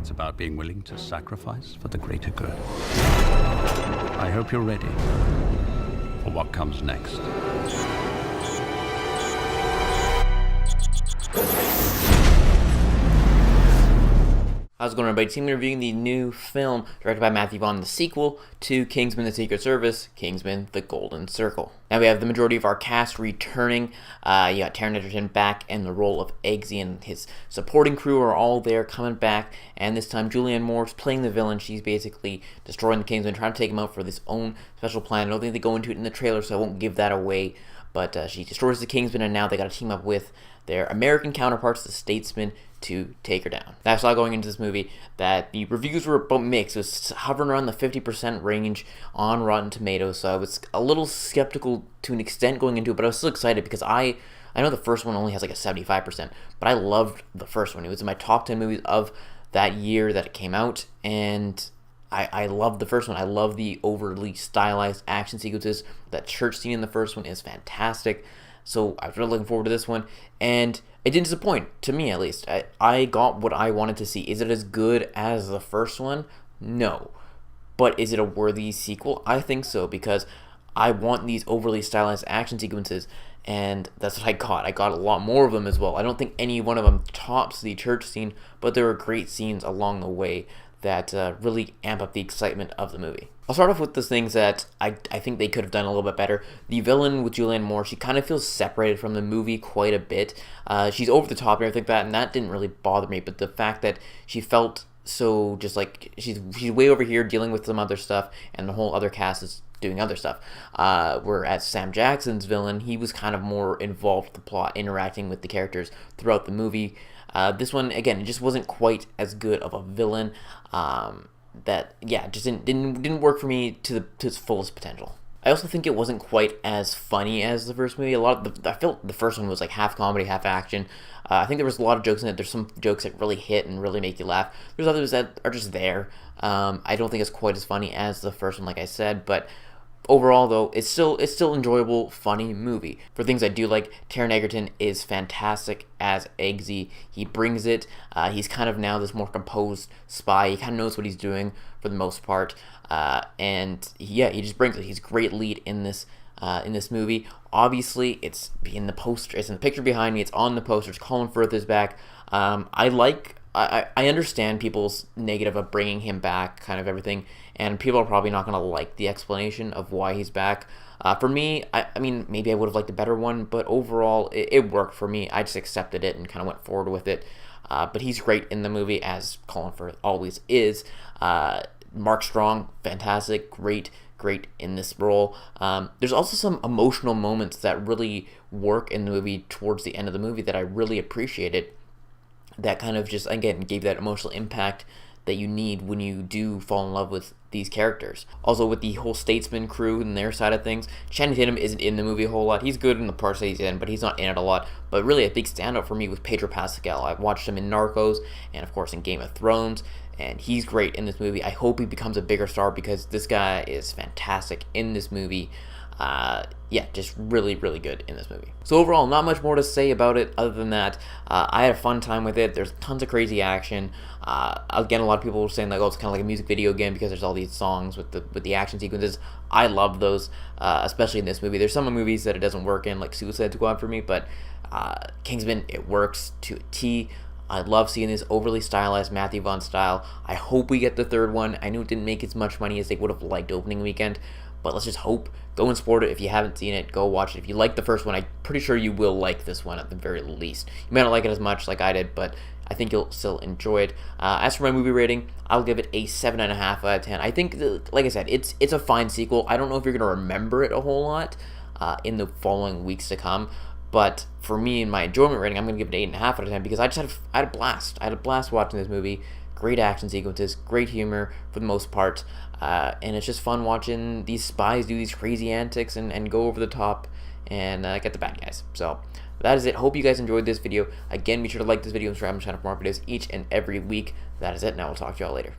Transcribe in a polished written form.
It's about being willing to sacrifice for the greater good. I hope you're ready for what comes next. How's it going, everybody? Today I'm reviewing the new film directed by Matthew Vaughn, the sequel to Kingsman: The Secret Service, Kingsman: The Golden Circle. Now we have the majority of our cast returning. You got Taron Egerton back in the role of Eggsy, and his supporting crew are all there coming back. And this time Julianne Moore's playing the villain. She's basically destroying the Kingsman, trying to take him out for this own special plan. I don't think they go into it in the trailer, so I won't give that away. But she destroys the Kingsman, and now they got to team up with their American counterparts, the Statesmen, to take her down. That's all going into this movie that the reviews were about mixed. It was hovering around the 50% range on Rotten Tomatoes, so I was a little skeptical to an extent going into it, but I was still excited because I know the first one only has like a 75%, but I loved the first one. It was in my top 10 movies of that year that it came out, and I loved the first one. I love the overly stylized action sequences. That church scene in the first one is fantastic. So I was really looking forward to this one, and it didn't disappoint, to me at least. I got what I wanted to see. Is it as good as the first one? No. But is it a worthy sequel? I think so, because I want these overly stylized action sequences, and that's what I got. I got a lot more of them as well. I don't think any one of them tops the church scene, but there were great scenes along the way that really amp up the excitement of the movie. I'll start off with the things that I think they could have done a little bit better. The villain with Julianne Moore, she kind of feels separated from the movie quite a bit. She's over the top and everything like that, and that didn't really bother me, but the fact that she felt so just like she's way over here dealing with some other stuff, and the whole other cast is doing other stuff. Whereas Sam Jackson's villain, he was kind of more involved with the plot, interacting with the characters throughout the movie. This one, again, it just wasn't quite as good of a villain. Just didn't work for me to its fullest potential. I also think it wasn't quite as funny as the first movie. I felt the first one was like half comedy, half action. I think there was a lot of jokes in it. There's some jokes that really hit and really make you laugh. There's others that are just there. I don't think it's quite as funny as the first one, like I said, but overall, though, it's still enjoyable, funny movie. For things I do like, Taron Egerton is fantastic as Eggsy. He brings it. He's kind of now this more composed spy. He kind of knows what he's doing for the most part, he just brings it. He's a great lead in this movie. Obviously, it's in the poster. It's in the picture behind me. It's on the poster. It's Colin Firth is back. I understand people's negative of bringing him back, kind of everything, and people are probably not going to like the explanation of why he's back. For me, I mean, maybe I would have liked a better one, but overall, it worked for me. I just accepted it and kind of went forward with it. But he's great in the movie, as Colin Firth always is. Mark Strong, fantastic, great in this role. There's also some emotional moments that really work in the movie towards the end of the movie that I really appreciated. That kind of just, again, gave that emotional impact that you need when you do fall in love with these characters. Also, with the whole Statesman crew and their side of things, Channing Tatum isn't in the movie a whole lot. He's good in the parts that he's in, but he's not in it a lot. But really, a big standout for me was Pedro Pascal. I watched him in Narcos and, of course, in Game of Thrones, and he's great in this movie. I hope he becomes a bigger star because this guy is fantastic in this movie. Just really good in this movie. So overall, not much more to say about it other than that I had a fun time with it. There's tons of crazy action. Again, a lot of people were saying like, oh, it's kind of like a music video game because there's all these songs with the action sequences. I love those, especially in this movie. There's some movies that it doesn't work in, like Suicide Squad for me, but Kingsman, it works to a T. I love seeing this overly stylized Matthew Vaughn style. I hope we get the third one. I know it didn't make as much money as they would have liked opening weekend, but let's just hope. Go and support it. If you haven't seen it, go watch it. If you like the first one, I'm pretty sure you will like this one at the very least. You may not like it as much like I did, but I think you'll still enjoy it. As for my movie rating, I'll give it a 7.5 out of 10. I think, like I said, it's a fine sequel. I don't know if you're going to remember it a whole lot in the following weeks to come, but for me, in my enjoyment rating, I'm going to give it an 8.5 out of 10 because I had a blast. I had a blast watching this movie. Great action sequences, great humor for the most part, and it's just fun watching these spies do these crazy antics and go over the top and get the bad guys. So that is it. Hope you guys enjoyed this video. Again, be sure to like this video and subscribe to my channel for more videos each and every week. That is it. Now we'll talk to y'all later.